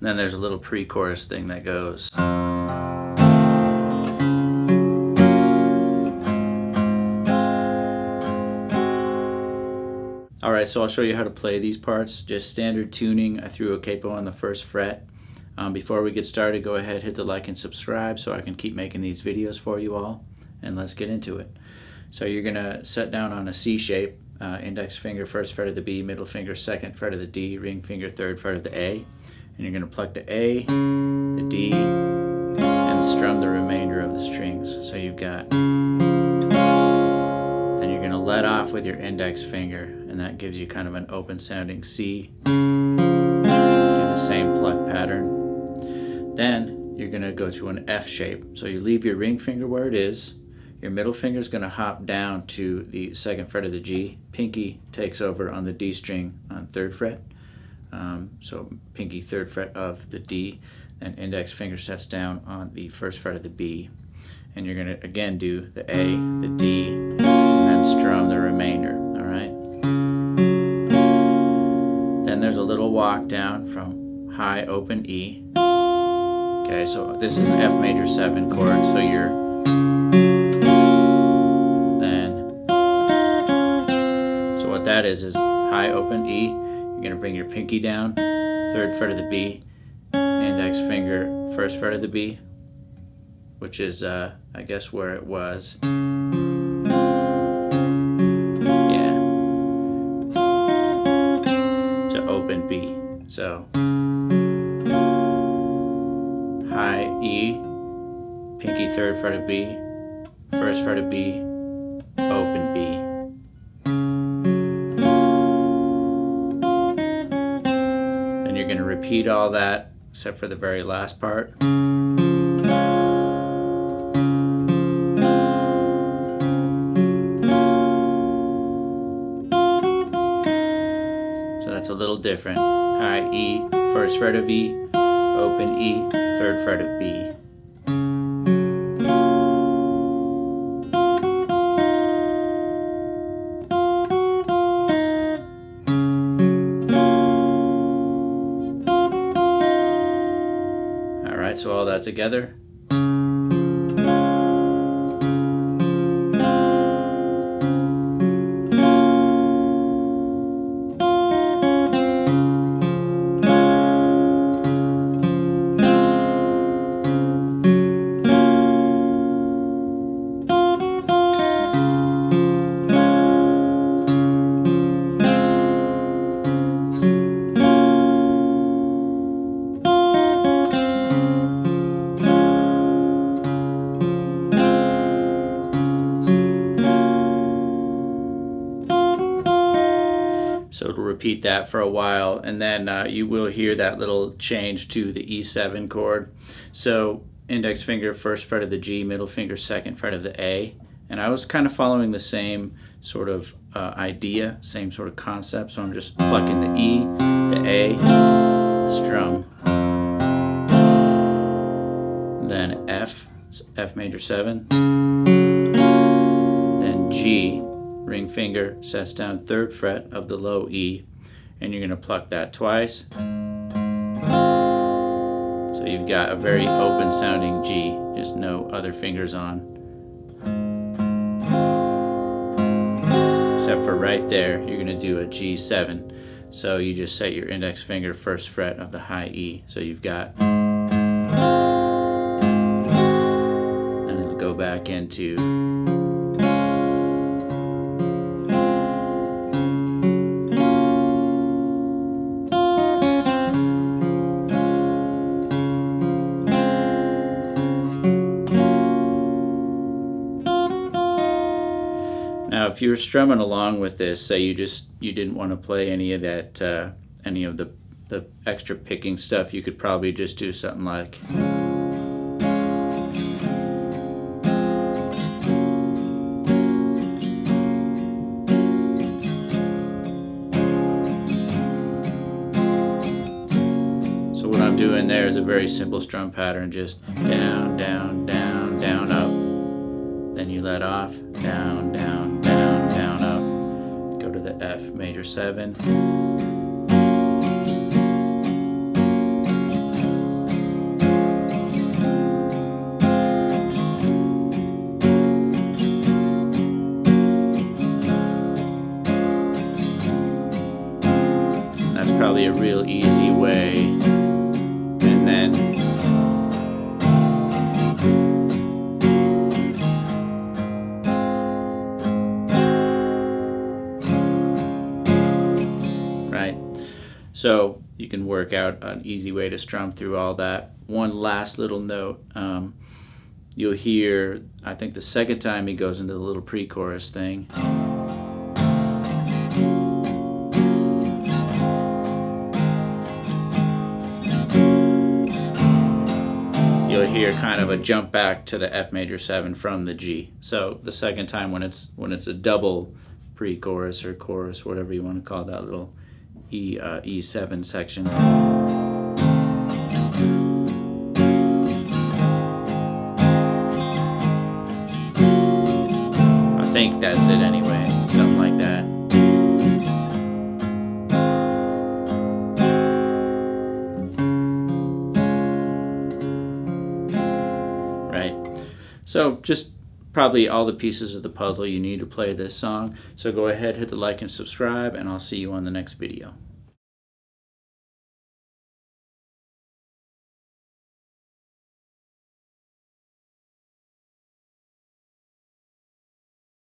Then there's a little pre-chorus thing that goes. Alright, so I'll show you how to play these parts. Just standard tuning. I threw a capo on the first fret. Before we get started, go ahead, hit the like and subscribe so I can keep making these videos for you all. And let's get into it. So you're going to set down on a C shape. Index finger first fret of the B, middle finger second fret of the D, ring finger third fret of the A. And you're going to pluck the A, the D, and strum the remainder of the strings. So you've got, and you're going to let off with your index finger, and that gives you kind of an open sounding C. Do the same pluck pattern. Then you're going to go to an F shape. So you leave your ring finger where it is. Your middle finger is going to hop down to the second fret of the G. Pinky takes over on the D string on third fret. So pinky third fret of the D, and index finger sets down on the first fret of the B. And you're going to again do the A, the D, and then strum the remainder. Alright? Then there's a little walk down from high open E. Okay, so this is an F major 7 chord, so you're what that is high open E. You're going to bring your pinky down, third fret of the B, index finger, first fret of the B, which is, I guess, where it was. Yeah. To open B. So, high E, pinky third fret of B, first fret of B, open B. You're going to repeat all that except for the very last part. So that's a little different. High E, first fret of E, open E, third fret of B. So all that together. So to repeat that for a while, and then you will hear that little change to the E7 chord. So index finger first fret of the G, middle finger second fret of the A. And I was kind of following the same sort of idea, same sort of concept. So I'm just plucking the E, the A, the strum, then F, F major 7, then G, ring finger sets down third fret of the low E, and you're going to pluck that twice. So you've got a very open sounding G, just no other fingers on. Except for right there, you're going to do a G7. So you just set your index finger first fret of the high E. So you've got, and it'll go back into if you were strumming along with this, say you didn't want to play any of that, any of the extra picking stuff, you could probably just do something like. So what I'm doing there is a very simple strum pattern, just down, down, down, down, up. Then you let off, down, down, down, down, up. Go to the F major 7. That's probably a real easy way. And then right, so you can work out an easy way to strum through all that. One last little note, you'll hear, I think the second time he goes into the little pre-chorus thing. You'll hear kind of a jump back to the F major 7 from the G. So the second time when it's a double pre-chorus or chorus, whatever you want to call that little E7 section. I think that's it anyway, something like that. Right? So just probably all the pieces of the puzzle you need to play this song. So go ahead, hit the like and subscribe, and I'll see you on the next video.